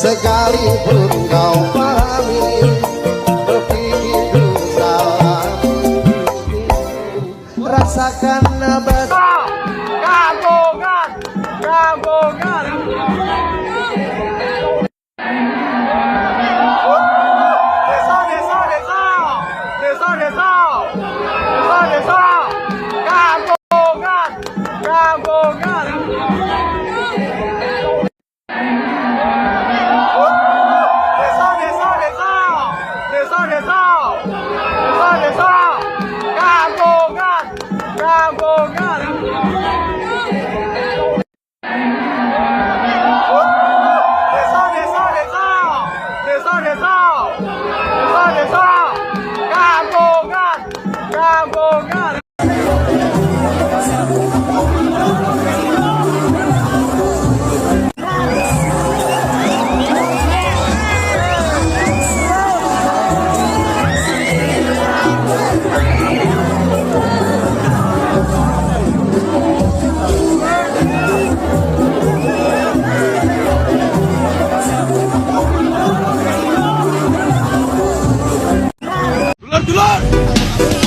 sekalipun kau pahami berpikirku salah. Rasakan nabas gabungan gabungan desa desa desa desa desa desa desa gabungan gabungan desa desa desa desa desa desa desa gabungan gabungan desa desa desa desa desa desa desa gabungan gabungan Dulur,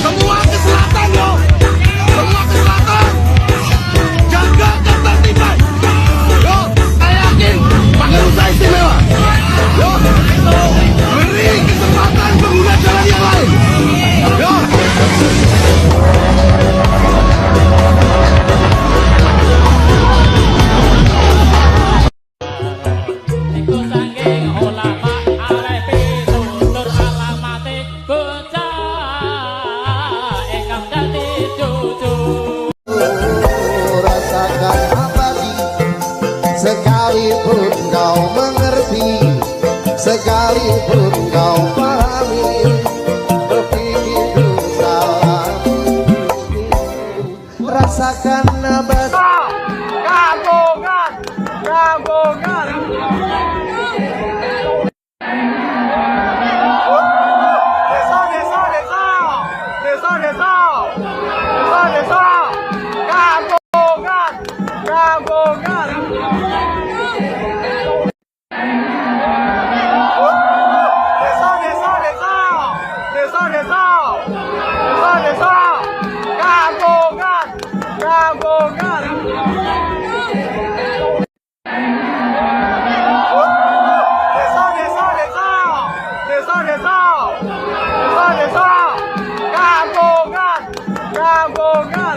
semua ke selatan yo, semua ke selatan, jaga ketertiban. Yo, saya yakin pakai usaha istimewa. Yo, beri kesempatan pengguna jalan yang lain. Yo. Sekalipun kau mengerti, sekalipun kau pahami berpikirku salah. Rasakan nabas gabungan gabungan desa desa desa desa desa desa desa gabungan gabungan desa desa desa desa desa desa desa gabungan gabungan desa desa desa desa desa desa desa gabungan gabungan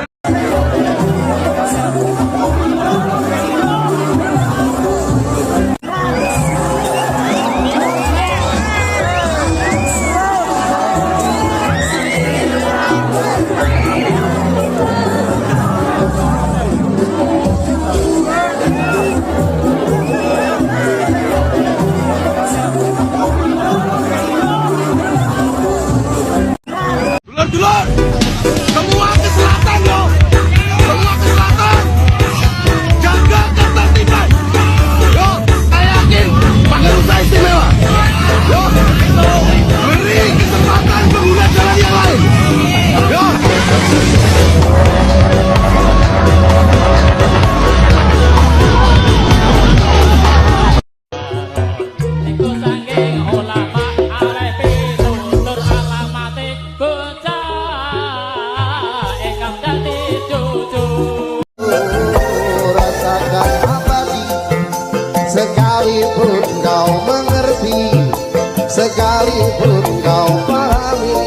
Dulur, semua ke selatan yo, semua ke selatan, jaga ketertiban. Yo, saya yakin pakai usaha istimewa. Yo, beri kesempatan pengguna jalan yang lain. Yo. rasakan abadi, sekalipun kau mengerti, sekalipun kau pahami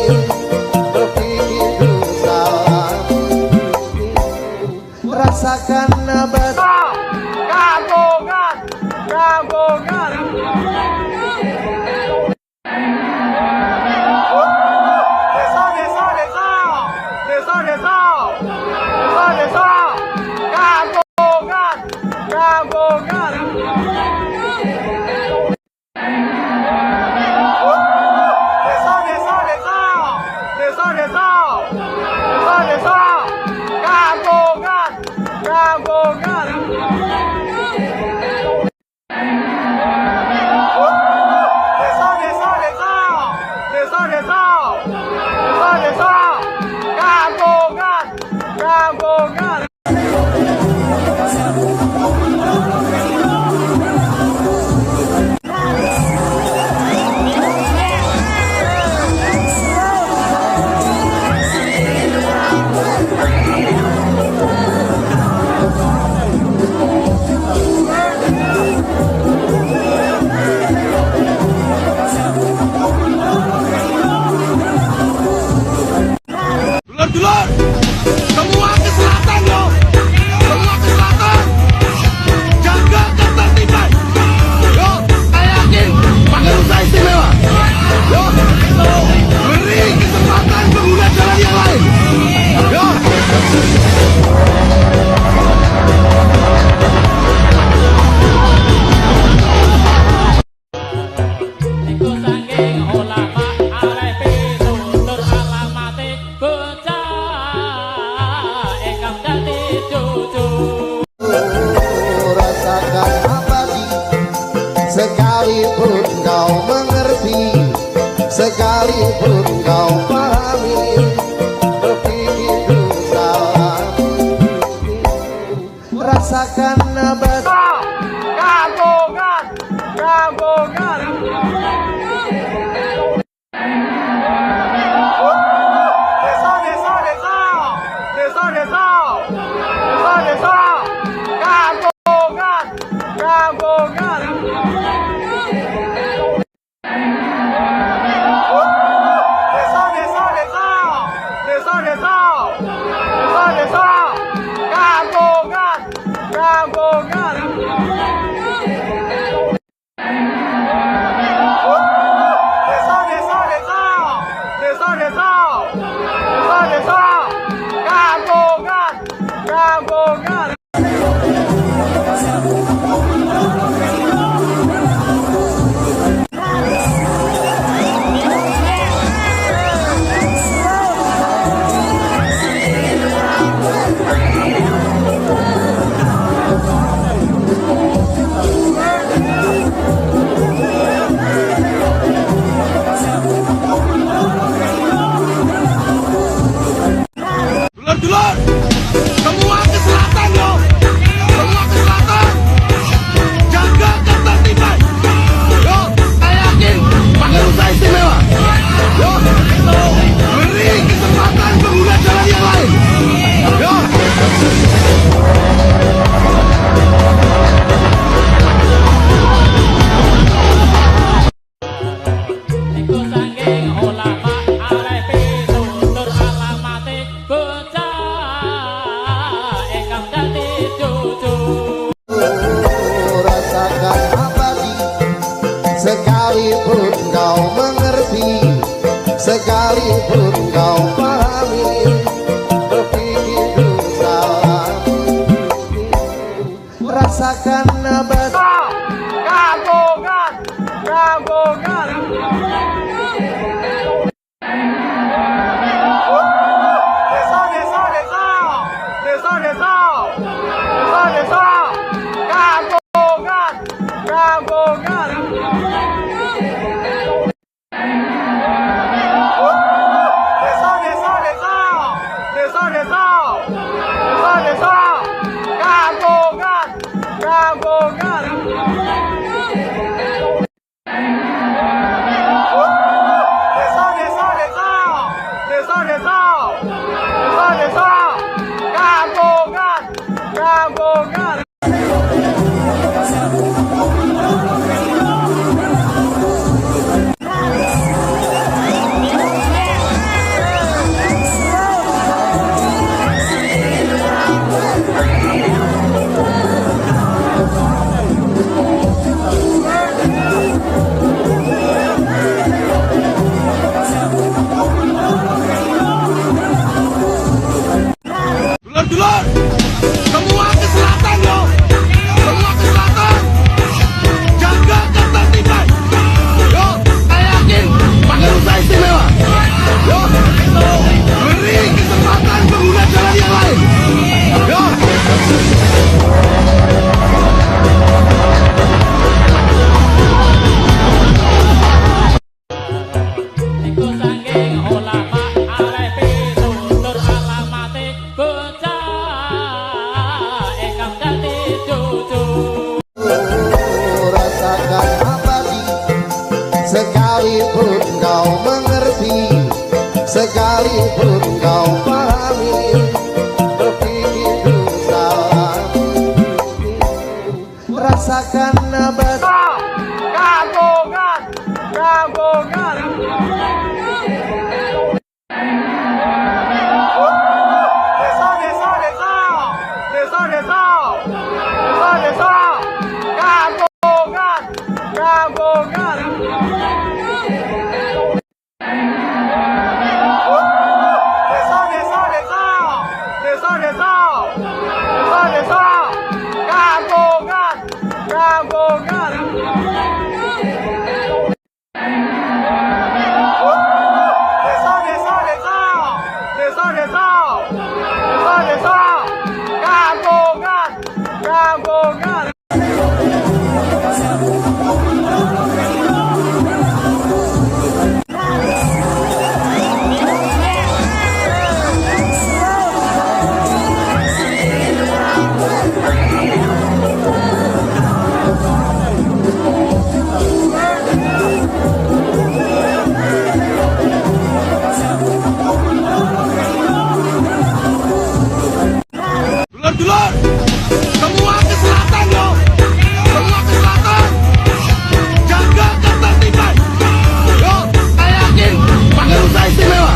berpikirku salah. Rasakan nabas gabungan gabungan desa desa desa desa desa desa desa gabungan gabungan desa desa desa desa desa desa desa gabungan gabungan desa desa desa desa desa desa desa gabungan gabungan Semua ke selatan yo. Semua ke selatan. Jaga ketertiban. Yo, saya yakin pakai usaha istimewa. Yo, beri kesempatan pengguna jalan yang lain. Yo. Rasakan abadi, sekalipun kau mengerti, sekalipun kau pahami, berpikir dulu salah. Rasakan abadi. Gabungan, gabungan. Desa, desa, desa, desa, desa, desa, desa. Gabungan, gabungan. Desa, desa, desa, desa, desa, desa, desa. Gabungan, gabungan. Desa, desa, desa, desa, desa, desa, desa. Gabungan, gabungan. Dulur-dulur, semua ke selatan yo. Semua ke selatan. Jaga ketertiban. Yo, saya yakin pakai usaha istimewa. Yo, beri kesempatan pengguna jalan yang lain. Yo. Rasakan abadi, sekalipun kau mengerti, sekalipun kau pahami, berpikir dulu salah. Rasakan abadi. Gabungan, gabungan. Desa, desa, desa, desa, desa, desa, desa. Gabungan, gabungan. Desa, desa, desa, desa, desa, desa, desa. Gabungan, gabungan. Desa, desa, desa, desa, desa, desa, desa. Gabungan, gabungan. Dulur-dulur, semua ke selatan yo. Semua ke selatan. Jaga ketertiban. Yo, saya yakin pakai usaha istimewa. Yo, beri kesempatan pengguna jalan yang lain. Yo. Rasakan abadi, sekalipun kau mengerti, sekalipun kau pahami, berpikir dulu salah. Rasakan abadi. Gabungan, gabungan. desa, desa, kampungan, kampungan. Desa, desa, desa, desa, desa, desa, kampungan, kampungan. Dulur-dulur, semua ke selatan yo, semua ke selatan, jaga ketertiban. Yo, saya yakin pakai usaha istimewa.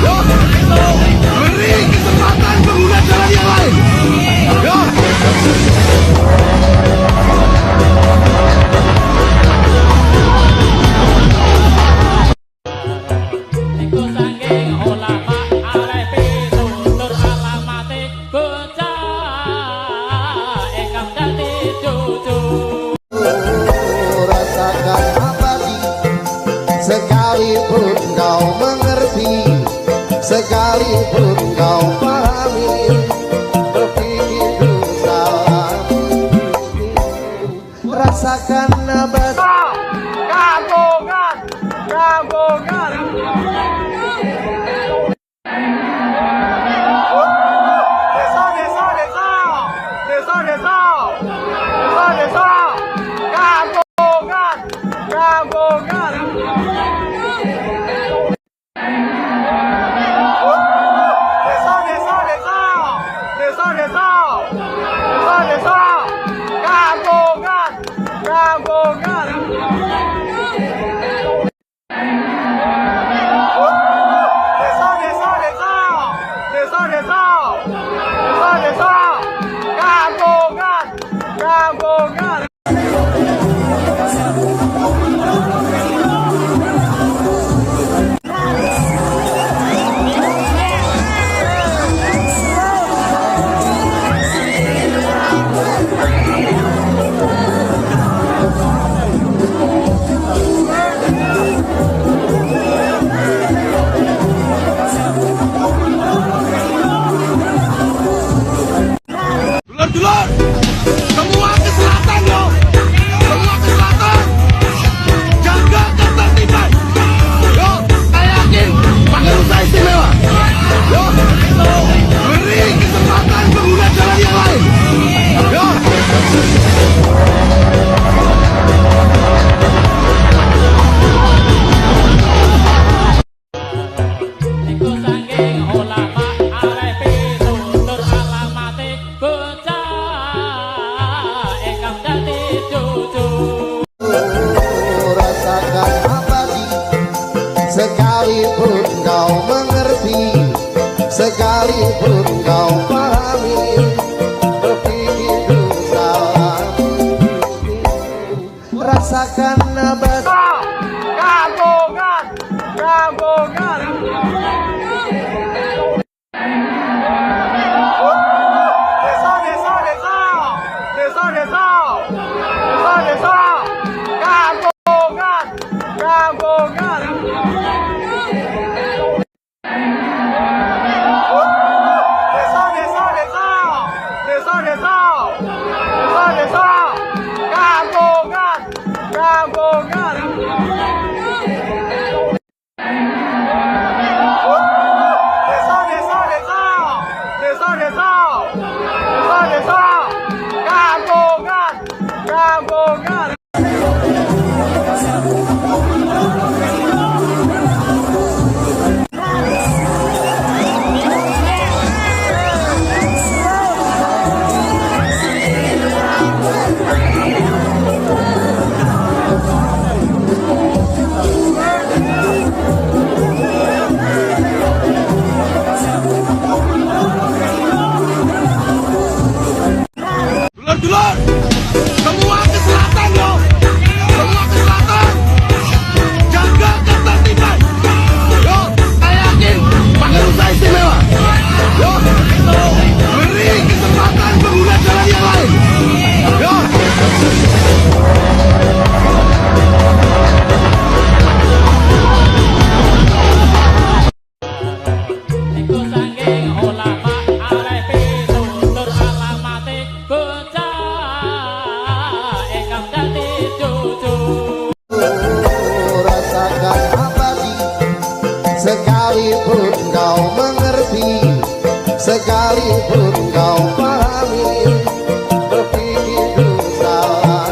Yo, beri kesempatan pengguna jalan yang lain. Yo. Rasakan abadi, sekalipun kau mengerti, sekalipun kau pahami, berpikir salah. Rasakan abadi, Kampungan, kampungan. Desa, desa, desa, desa, desa, desa, kampungan, kampungan. Desa, desa, desa, desa, desa, desa, kampungan, kampungan. Desa, desa, desa, desa, desa, desa, kampungan, kampungan. Dulur-dulur, semua ke selatan yo, semua ke selatan, jaga ketertiban. Yo, saya yakin pakai usaha istimewa. Yo, beri kesempatan pengguna jalan yang lain. Yo. rasakan abadi, sekalipun kau mengerti, sekalipun kau pahami, berpikir salah. Rasakan abadi, Kampungan, kampungan. Desa, desa, desa, desa, desa, desa, kampungan, kampungan. Desa, desa, desa, desa, desa, desa, kampungan, kampungan. Desa, desa, desa, desa, desa, desa, kampungan, kampungan. sekalipun kau pahami berpikir salah.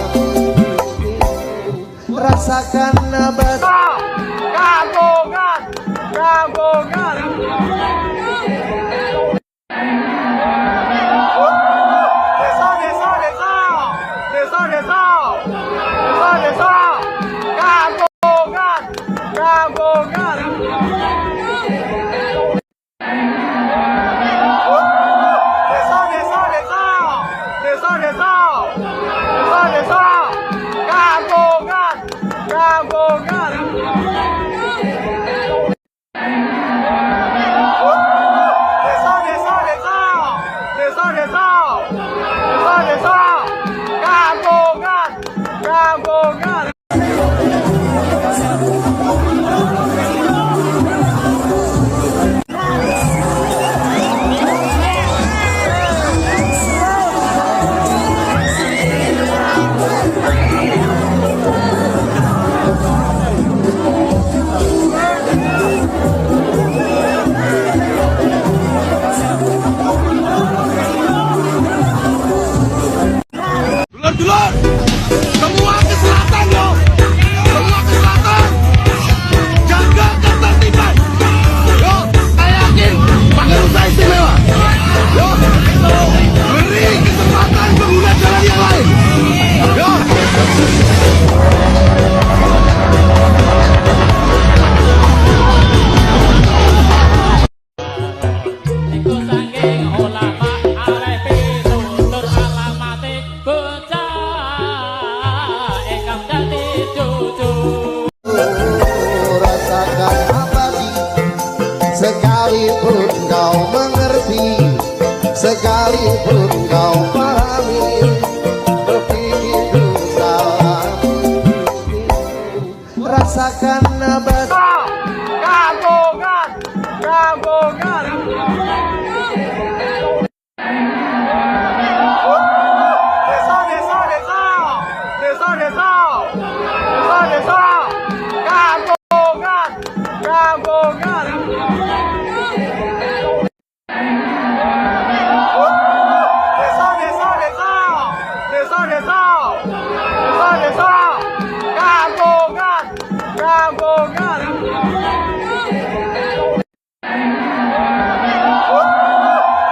Rasakan betapa Kampungan, kampungan. Desa, desa, desa, desa, desa, desa, desa. Kampungan, kampungan. Desa, desa, desa, desa, desa, desa, desa. Kampungan, kampungan. Desa, desa, desa, desa, desa, desa, desa. Kampungan, kampungan. Dulur-dulur, semua ke selatan yo, semua ke selatan, jaga ketertiban. Yo, saya yakin pakai usaha istimewa. Yo, beri kesempatan pengguna jalan yang lain. Yo. Rasakan abadi sekalipun kau mengerti, sekalipun kau pahami berpikir salah. Rasakan betapa Kampungan, kampungan. Desa, desa, desa, desa, desa, desa, desa. Kampungan, kampungan. Desa, desa, desa, desa, desa, desa, desa. Kampungan, kampungan.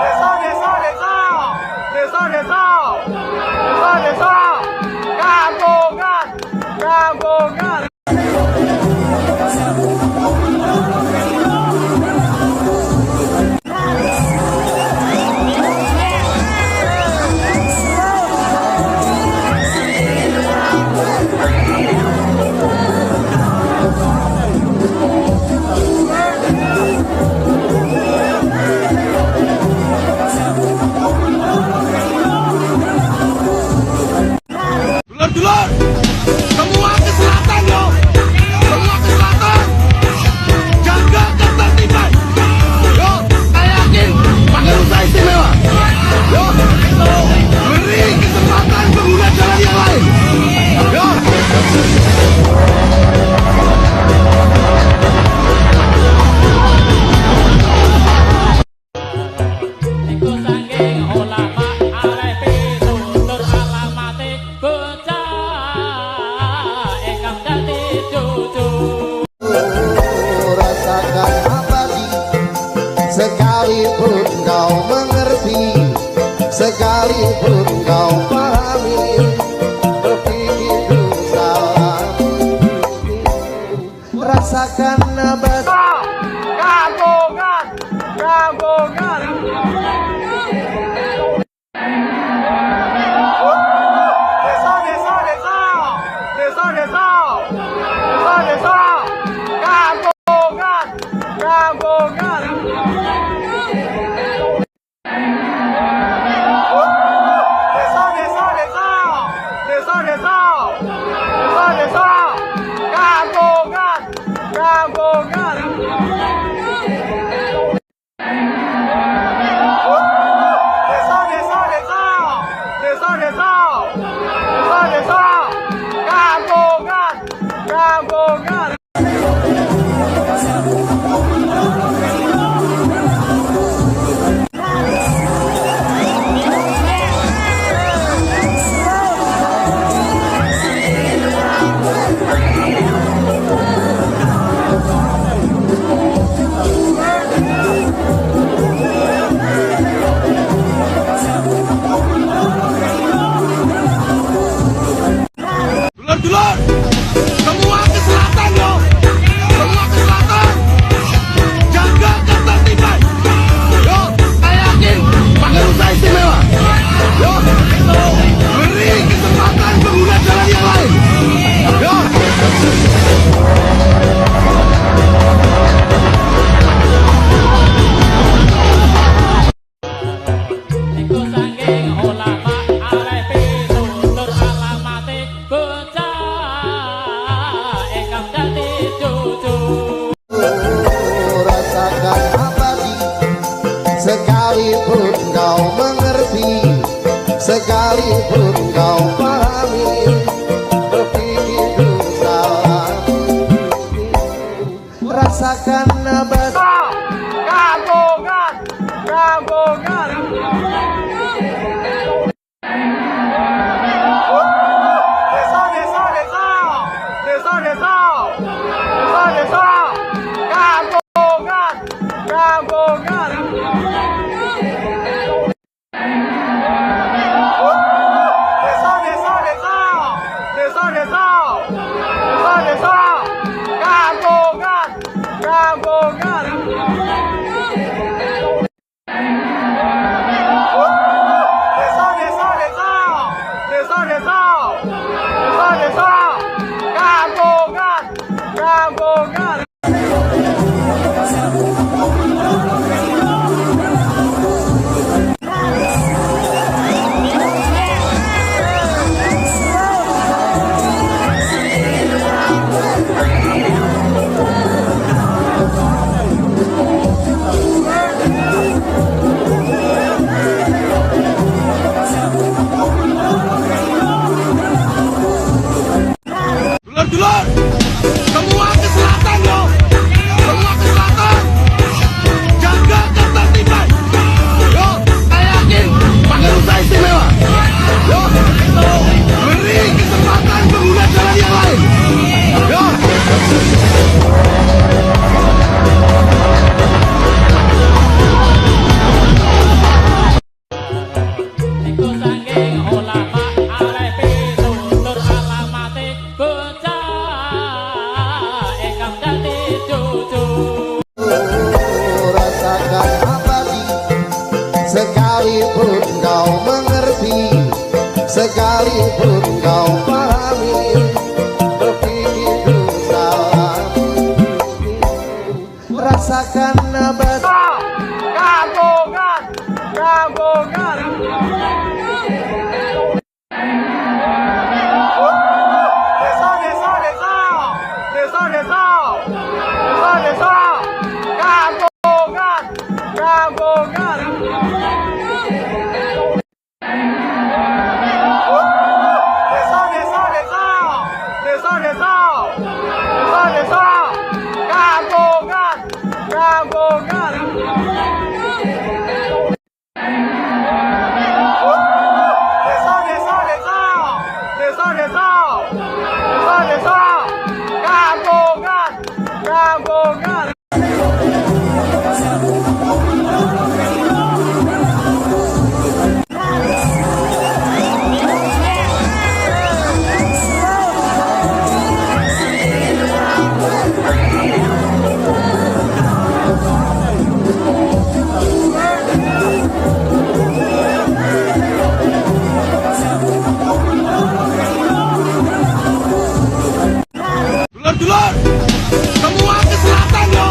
Desa, desa, desa, desa, desa, desa, desa. Kampungan, kampungan. Dulur-dulur, semua ke selatan yo, semua ke selatan, jaga ketertiban. Yo, saya yakin pakai usaha istimewa. Yo, beri kesempatan pengguna jalan yang lain. Yo. rasakan abadi sekalipun kau mengerti, sekalipun kau pahami berpikir salah. Rasakan betapa Kampungan, kampungan. Desa, desa, desa, desa, desa, desa, desa. Kampungan, kampungan. Desa, sekalipun kau mengerti, sekalipun kau pahami, berpikir salah, rasakan abad. Gabungan, gabungan. Desa, desa, desa, desa, desa, desa, desa. Gabungan, gabungan. Desa, desa, desa, desa, desa, desa, desa. Gabungan, gabungan. Desa, desa, desa, desa, desa, desa, desa. Gabungan, gabungan. Dulur-dulur, semua ke selatan yo, semua ke selatan, jaga ketertiban. Yo, saya yakin pakai usaha istimewa. Yo, beri kesempatan pengguna jalan yang lain. Yo. Rasakan abadi, sekalipun kau mengerti, sekalipun kau pahami, berpikir salah, rasakan abadi. Gabungan, gabungan. Desa, desa, desa, desa, desa, desa, desa. Gabungan, gabungan. Desa, desa, desa, desa, desa, desa, desa. Gabungan, gabungan. Desa, desa, desa, desa, desa, desa, desa. Gabungan, gabungan. Dulur-dulur, semua ke selatan yo,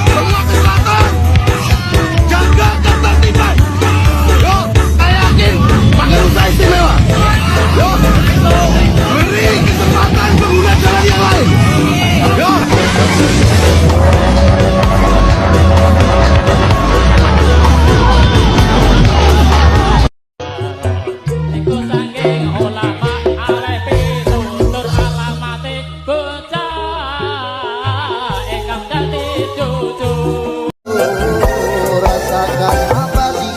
semua ke selatan, jaga ketertiban. Yo, saya yakin pakai usaha istimewa. Yo, beri kesempatan pengguna jalan yang lain. Yo. Rasakan abadi,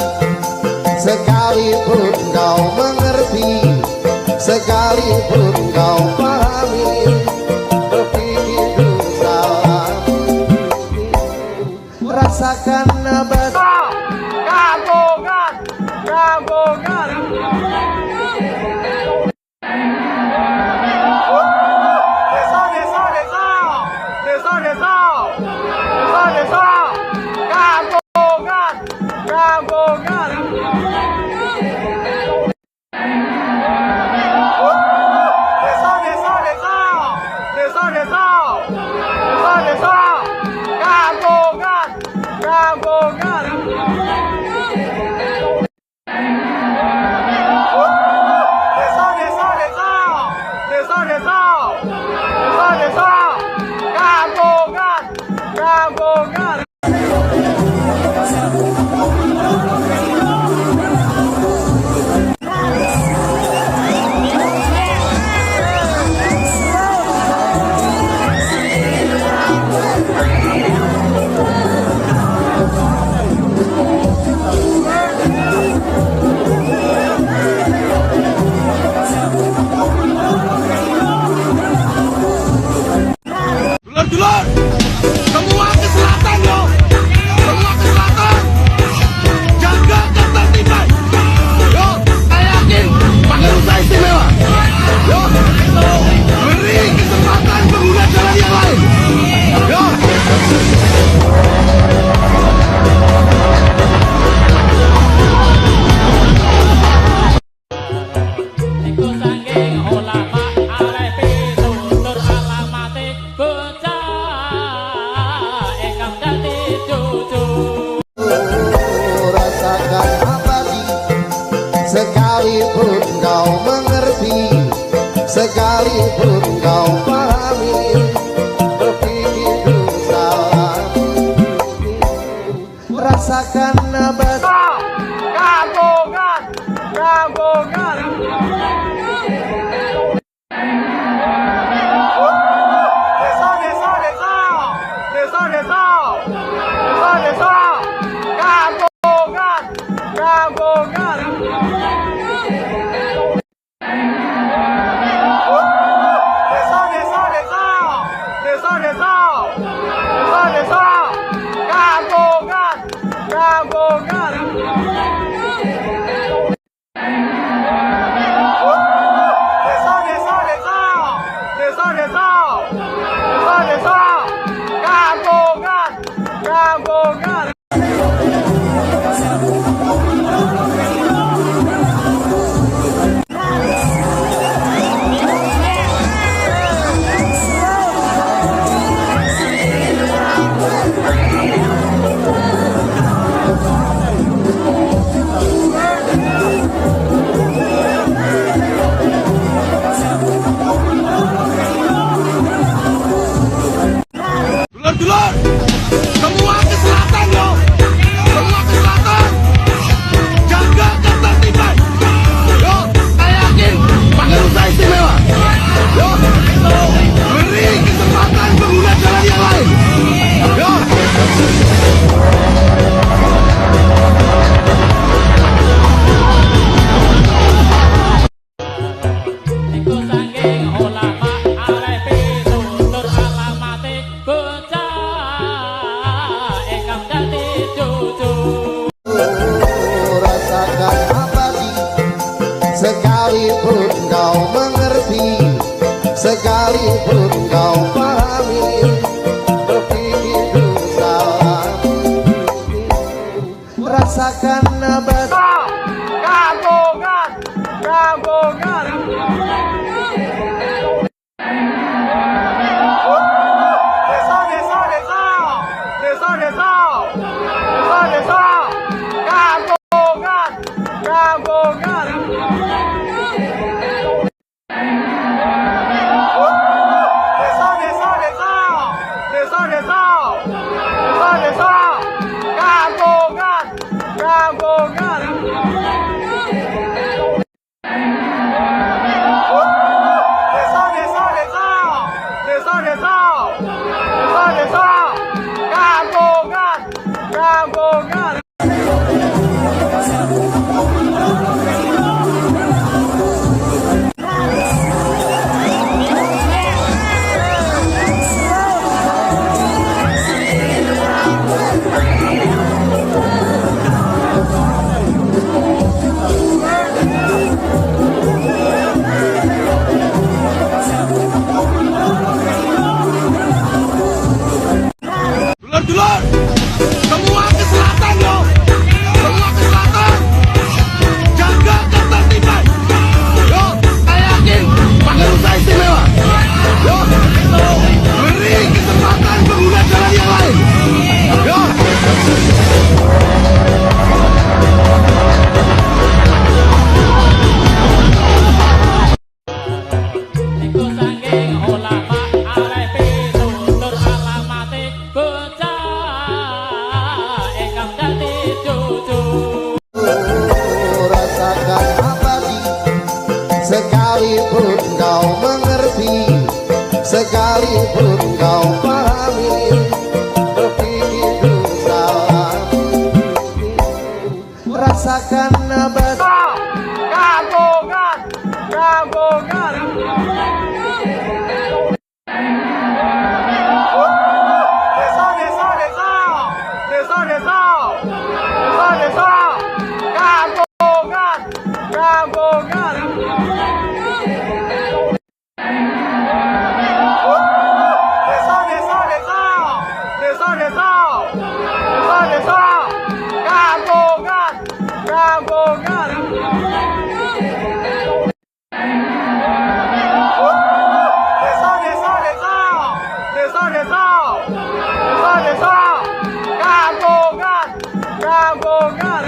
sekalipun kau mengerti, sekalipun kau pahami, berpikir salah, rasakan abadi. Gabungan, gabungan. Desa, desa, desa, desa, desa, desa, desa. Gabungan, gabungan. Desa, desa, desa, desa, desa, desa, desa. Gabungan, gabungan. sekalipun kau pahami berpikir salah. Rasakan betapa Kampungan, kampungan. Desa, desa, desa, desa, desa, desa, desa. Kampungan, kampungan. Desa, desa, desa, desa, desa, desa, desa. Kampungan, kampungan. Desa, desa, desa, desa, desa, desa, desa. Kampungan, kampungan. Dulur-dulur, semua ke selatan yo, semua ke selatan, jaga ketertiban. Yo, saya yakin pakai usaha istimewa. Yo, beri kesempatan pengguna jalan yang lain. Yo. Iku saking ulama arepe tutur alamate bocah ingkang dadi cucu. Rasakan abadi sekalipun kau mengerti, sekalipun kau pahami berpikir salah. Rasakan betapa Kampungan, kampungan. Desa, desa, desa, desa, desa, desa, desa. Kampungan, kampungan. Desa, desa, desa, desa, desa, desa, desa. Kampungan, kampungan. Desa, desa, desa, desa, desa, desa, desa. Kampungan, kampungan. Iku saking ulama arepe tutur alamate bocah ingkang dadi cucu. Desa, desa, desa, desa, desa, desa. Desa, desa. Kampungan, kampungan. Desa, desa, desa, desa, desa, desa. Kampungan, kampungan. Desa, desa, desa, desa, desa, desa. Desa, desa. Kampungan, kampungan. Dulur-dulur, semua ke selatan yo, semua ke selatan, jaga ketertiban. Yo, saya yakin pakai usaha istimewa. Yo, beri kesempatan pengguna jalan yang lain. Yo. Iku saking ulama arepe tutur alamate bocah ingkang dadi cucu. rasakan abadi sekalipun kau mengerti, sekalipun kau pahami berpikir salah. Rasakan betapa Kampungan, kampungan. Desa, desa, desa, desa, desa, desa, desa. Kampungan, kampungan. Desa, desa, desa, desa, desa, desa, desa. Kampungan, kampungan. Desa, desa, desa, desa, desa, desa, desa. Kampungan, kampungan.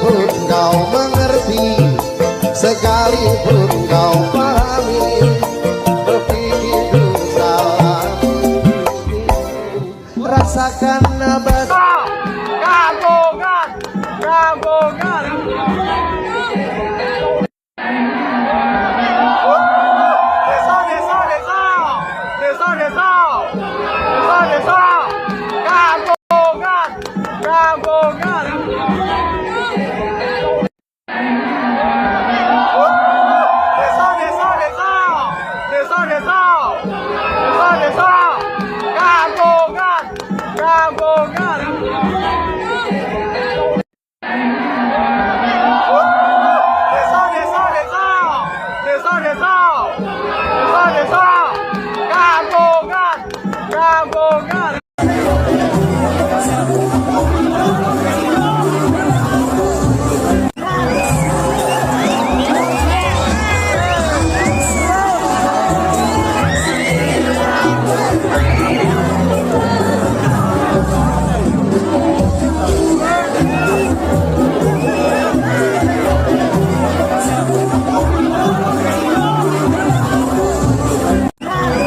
Sekalipun kau mengerti, sekalipun kau pahami, berpikir dulu salah. Rasakan nabas Gabungan, gabungan. Desa, desa, desa, desa, desa, desa, desa. Gabungan, gabungan. Desa, desa, desa, desa, desa, desa, desa. Gabungan, gabungan. Desa, desa, desa, desa, desa, desa, desa. Gabungan, gabungan.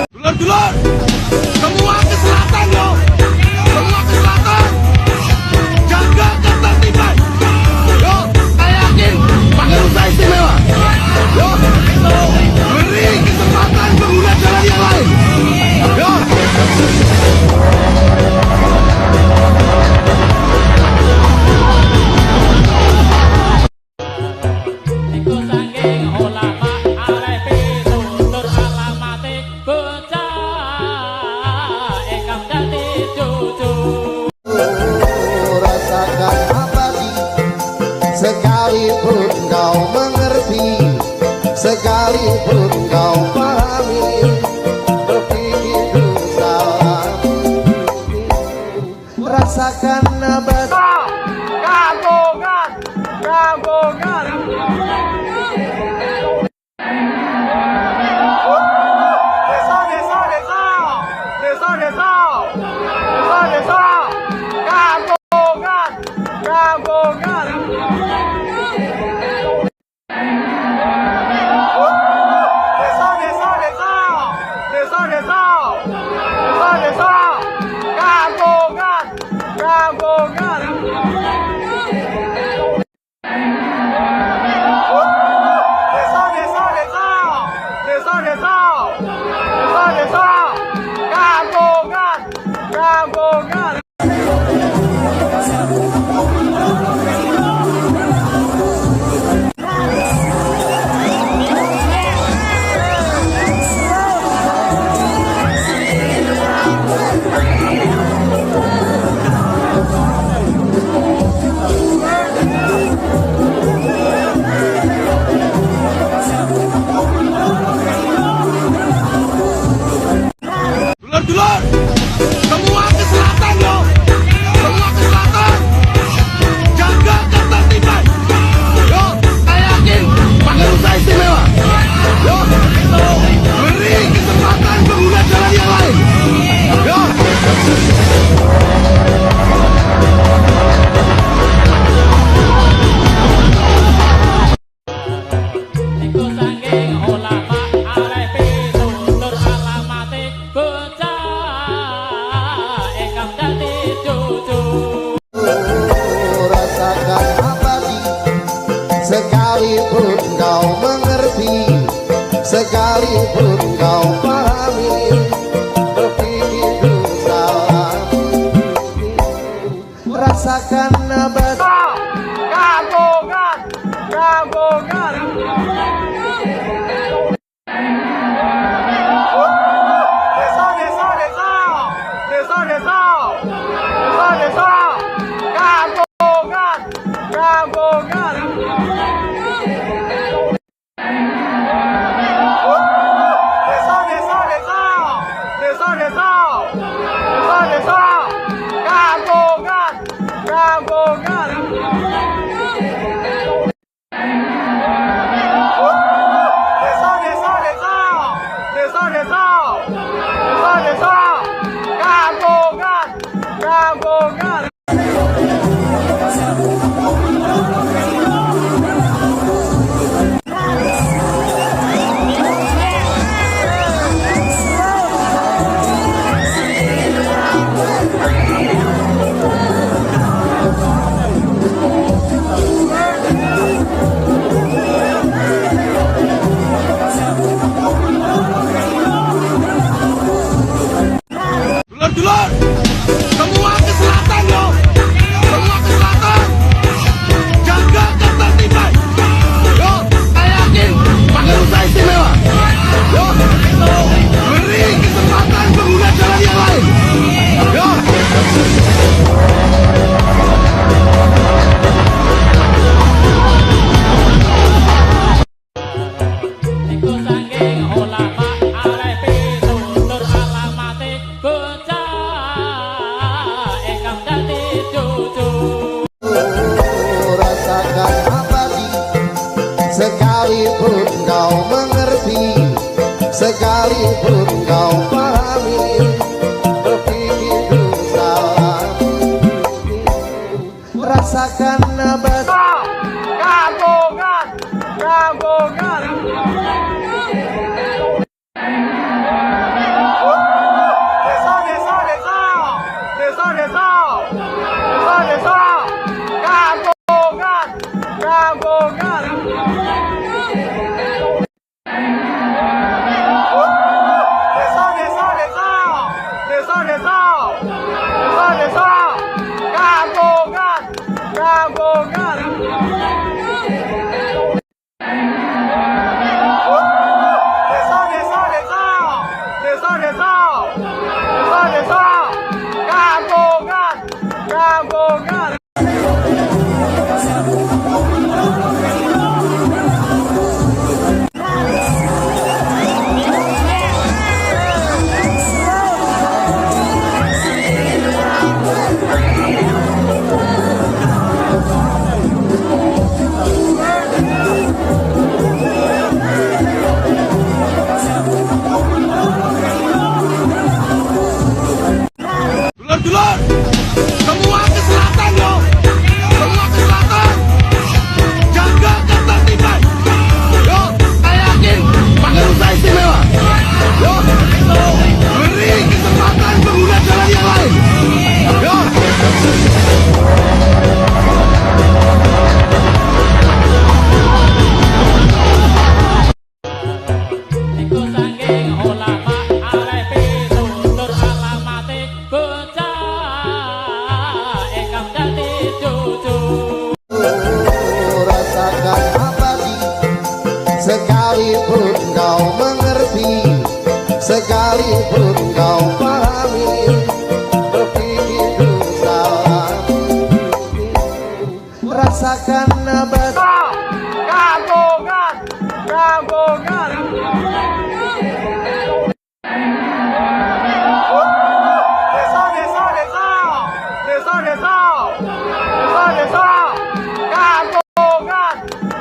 Dulur-dulur, semua ke selatan yo, semua ke selatan, jaga ketertiban. Yo, saya yakin pakai usaha istimewa. Yo, beri kesempatan pengguna jalan yang lain. Yo. Iku saking ulama arep tutur alamate bocah ingkang dadi cucu. rasakan abadi. Sekalipun kau mengerti, sekalipun kau pahami, berpikir dulu salah. Rasakan nabas Gabungan, gabungan. Desa, desa, desa, desa, desa, desa, desa. Gabungan, gabungan. Desa, desa, desa, desa, desa, desa, desa. Gabungan, gabungan. Desa, desa, desa, desa, desa, desa, desa. Gabungan, gabungan. Dulur-dulur, semua ke selatan yo, semua ke selatan, jaga ketertiban. Yo, saya yakin pakai usaha istimewa. Yo, beri kesempatan pengguna jalan yang lain. Yo. Iku saking ulama arep tutur alamate bocah ingkang dadi cucu. rasakan abadi. Sekalipun kau mengerti, sekalipun kau pahami, berpikir dulu salah. Rasakan nabas Gabungan, gabungan. Desa, desa, desa, desa, desa, desa, desa. Gabungan, gabungan. Desa, desa, desa, desa, desa, desa, desa. Gabungan, gabungan. Desa, desa, desa, desa, desa, desa, desa. Gabungan, Sekalipun kau mengerti, sekalipun kau pahami, berpikir dulu salah. Rasakan betapa Kampungan, kampungan. Desa, desa, desa, desa, desa, desa, desa. Kampungan, kampungan. Desa, desa, desa, desa, desa, desa, desa. Kampungan, kampungan. Desa, desa, desa, desa, desa, desa, desa. Kampungan, kampungan. Dulur-dulur, semua ke selatan yo, semua ke selatan, jaga ketertiban. Yo, saya yakin pakai usaha istimewa. Yo, beri kesempatan pengguna jalan yang lain. Yo. Iku sangking ulama arepi tutur alamate bocah ingkang dadi cucu. Rasakan abadi, sekalipun kau mengerti, sekalipun kau pahami, berpikir dulu salah. Rasakan betapa Kampungan, kampungan. Desa, desa, desa, desa, desa, desa, desa. Kampungan,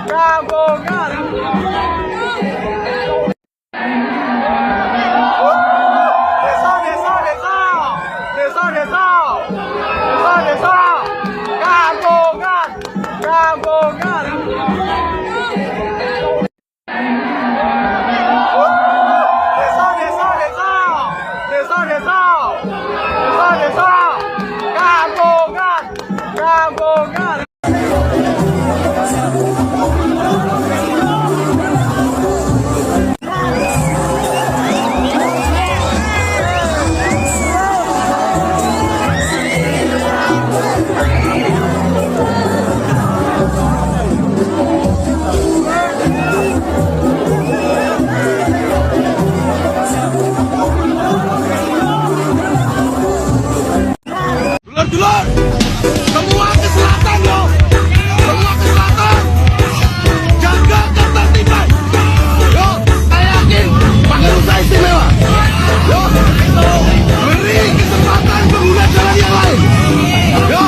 kampungan. Desa, desa, desa, desa, desa, desa, desa. Kampungan, kampungan. Desa, desa, desa, desa, desa, desa, desa. Kampungan, kampungan. Dulur-dulur, semua ke selatan yo, semua ke selatan, jaga ketertiban. Yo, saya yakin pakai usaha istimewa. Yo, beri kesempatan pengguna jalan yang lain. Yo.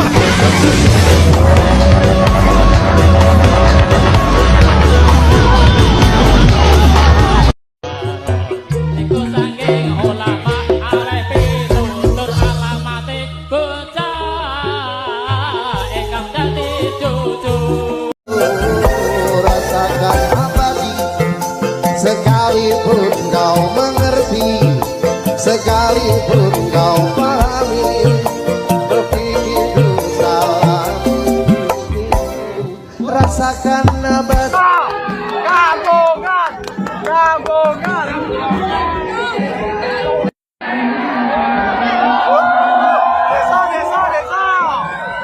Iku sangking ulama arepi tutur alamate bocah ingkang dadi cucu. Rasakan abadi, sekalipun kau mengerti, sekalipun kau pahami, berpikir dulu salah. Rasakan betapa Kampungan, kampungan. Desa, desa, desa,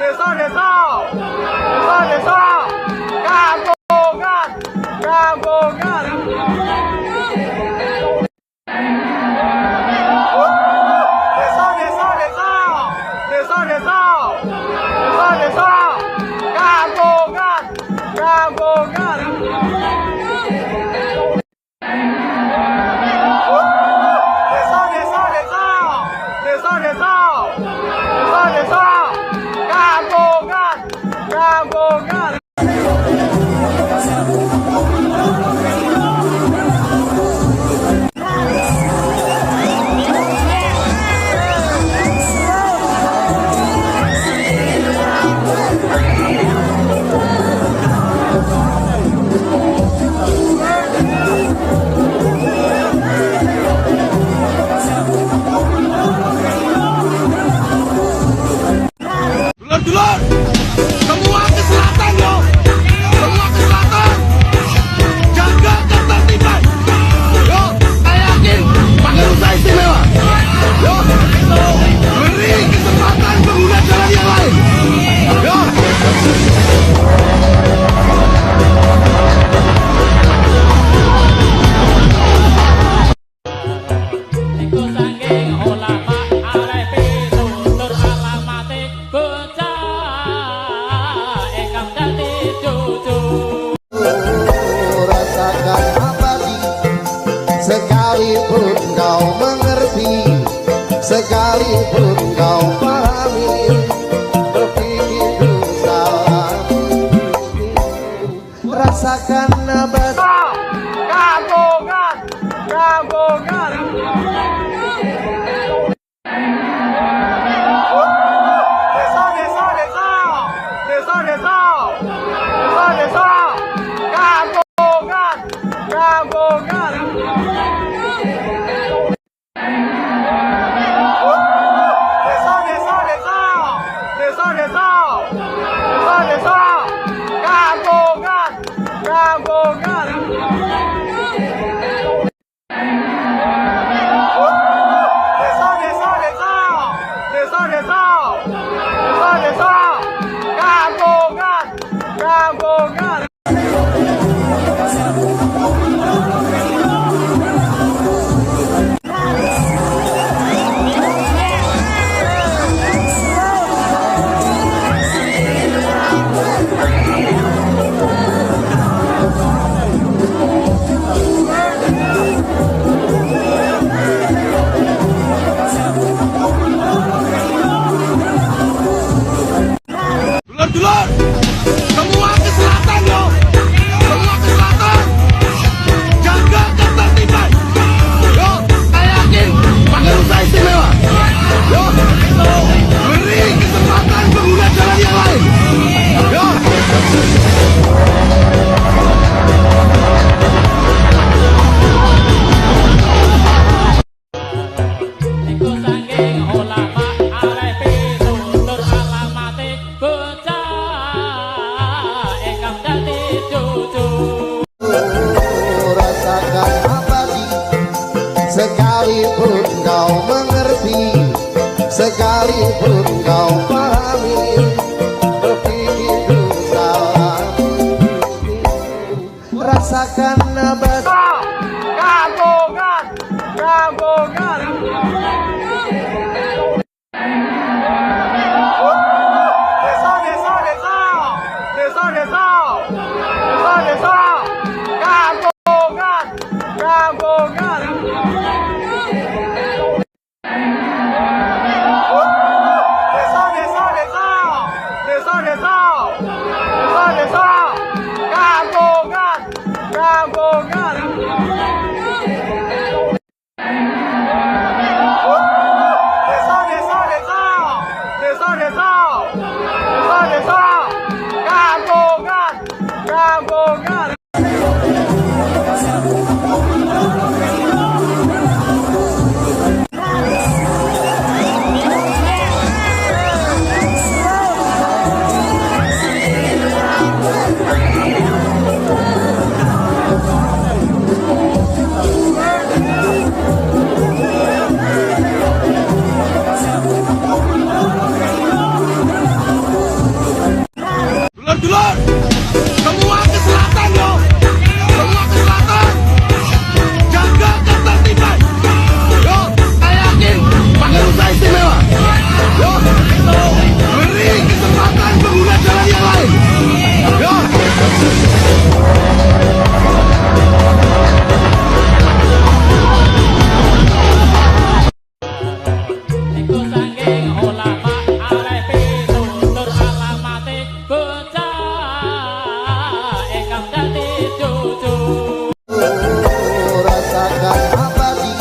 desa, desa, desa, desa. Kampungan, kampungan. Desa, desa, desa, desa, desa, desa, desa. Kampungan, kampungan. Desa, desa, desa, desa, desa, desa, desa. Kampungan, kampungan. Dulur-dulur, semua ke selatan yo, semua ke selatan, jaga ketertiban. Yo, saya yakin pakai usaha istimewa. Yo, beri kesempatan pengguna jalan yang lain. Yo. Iku saking ulama arep tutur alamate bocah ingkang dadi cucu. Rasakan abadi sekalipun kau mengerti, sekalipun kau pahami, berpikir dulu salah. Rasakan abadi Kampungan, kampungan. Desa, desa, desa, desa, desa, desa, desa, kampungan, kampungan. Desa, desa, desa, desa, desa, desa, desa, kampungan, kampungan. Desa, desa, desa, desa, desa, desa, desa, kampungan, kampungan. Dulur-dulur, semua ke selatan yo, semua ke selatan, jaga ketertiban. Yo, saya yakin pakai usaha istimewa. Yo, beri kesempatan pengguna jalan yang lain. Yo. Iku saking ulama arep tutur alamate bocah ingkang dadi cucu. rasakan abadi sekalipun kau mengerti, sekalipun kau pahami, berpikir dulu salah. Rasakan abadi Kampungan, kampungan. Desa, desa, desa, desa, desa, desa, desa, kampungan, kampungan. Desa, desa, desa, desa, desa, desa, desa, kampungan, kampungan. Desa, desa, desa, desa, desa, desa, desa, kampungan, kampungan. Dulur-dulur, semua ke selatan yo, semua ke selatan, jaga ketertiban. Yo, saya yakin pakai usaha istimewa. Yo, beri kesempatan pengguna jalan yang lain. Yo. Iku saking ulama arep tutur alamate bocah ingkang dadi cucu. rasakan abadi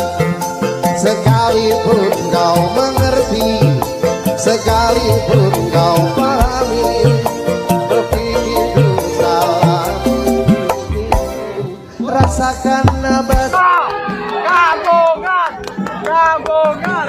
sekalipun kau mengerti, sekalipun kau pahami, berpikir dulu salah. Rasakan abadi Kampungan, kampungan.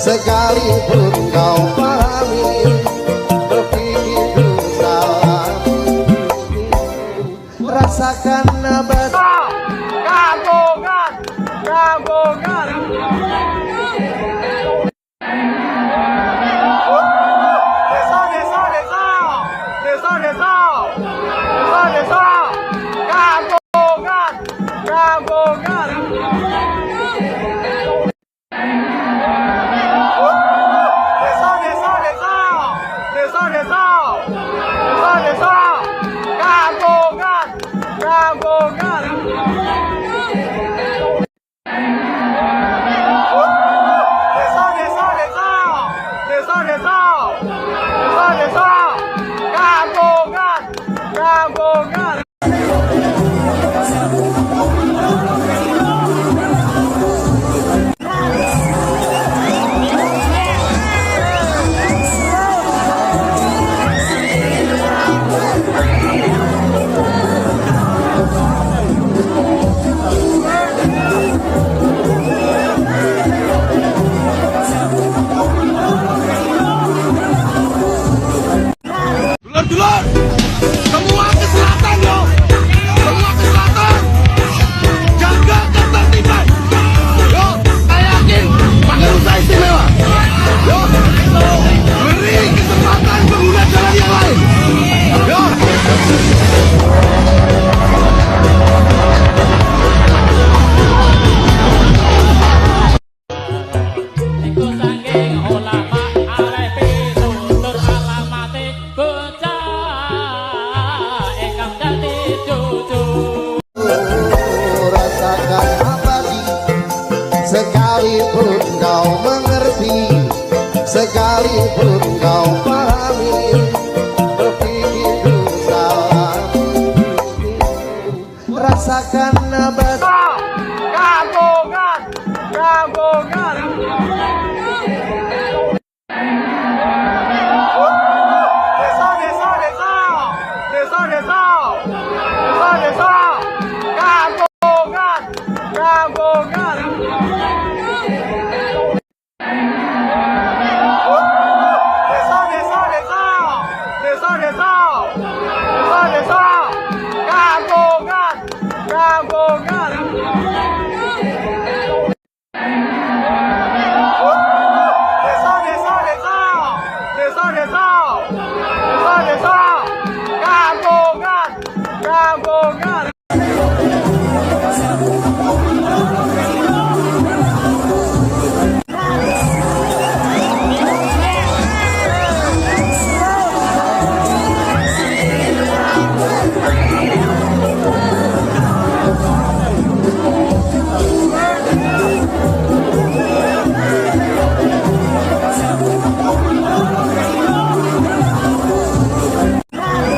sekalipun kau pahami berpikir salah. Rasakan betapa Gabungan, gabungan. Desa, desa, desa, desa, desa, desa, desa. Gabungan, gabungan. Desa, desa, desa, desa, desa, desa, desa. Gabungan, gabungan. Desa, desa, desa, desa, desa, desa, desa. Gabungan, gabungan. Dulur-dulur, semua ke selatan yo, semua ke selatan, jaga ketertiban. Yo, saya yakin pakai usaha istimewa. Yo, beri kesempatan pengguna jalan yang lain. Yo. Iku saking ulama alai pitutur alamate bocah ingkang dadi cucu. Rasakan abadi sekalipun kau mengerti, sekalipun kau pahami berpikir salah. Rasakan betapa Gabungan, gabungan. Desa, desa, desa, desa, desa, desa, desa. Gabungan, gabungan. Desa, desa, desa, desa, desa, desa, desa. Gabungan, gabungan. Desa, desa, desa, desa, desa, desa, desa. Gabungan, gabungan.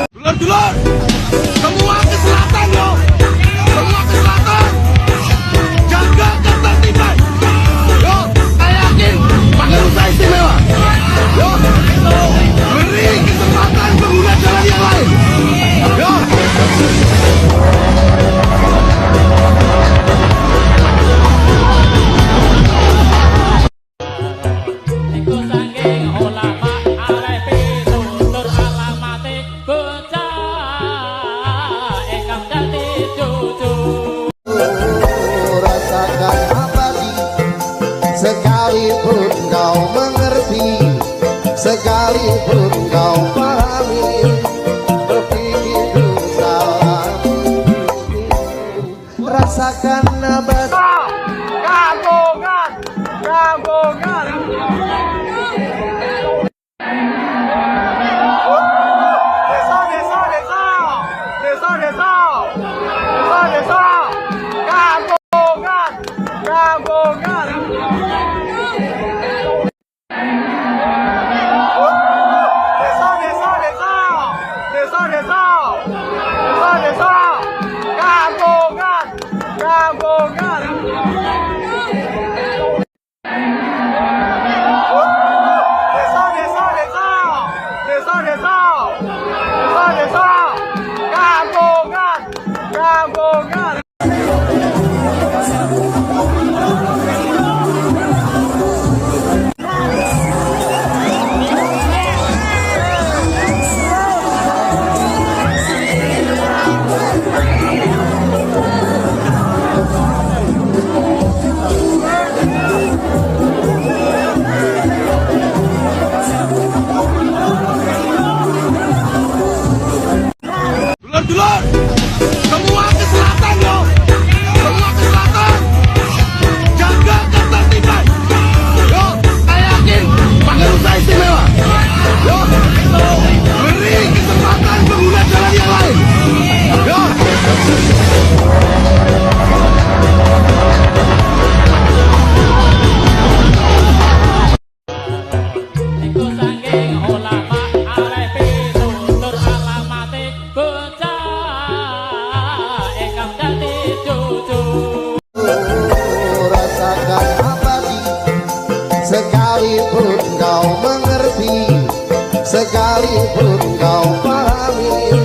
Dulur-dulur, semua ke selatan yo, semua ke selatan, jaga ketertiban. Yo, saya yakin pakai usaha istimewa. Yo, beri kesempatan pengguna jalan yang lain. Yo. Iku saking ulama alai pitutur alamate bocah ingkang dadi cucu. Rasakan abadi sekalipun kau mengerti, sekalipun kau pahami berpikir salah. Rasakan betapa Gabungan, gabungan. Desa, desa, desa, desa, desa, desa, desa. Gabungan, gabungan. Desa, desa, desa, desa, desa, desa, desa. Gabungan, gabungan. sekalipun kau mengerti, sekalipun kau pahami.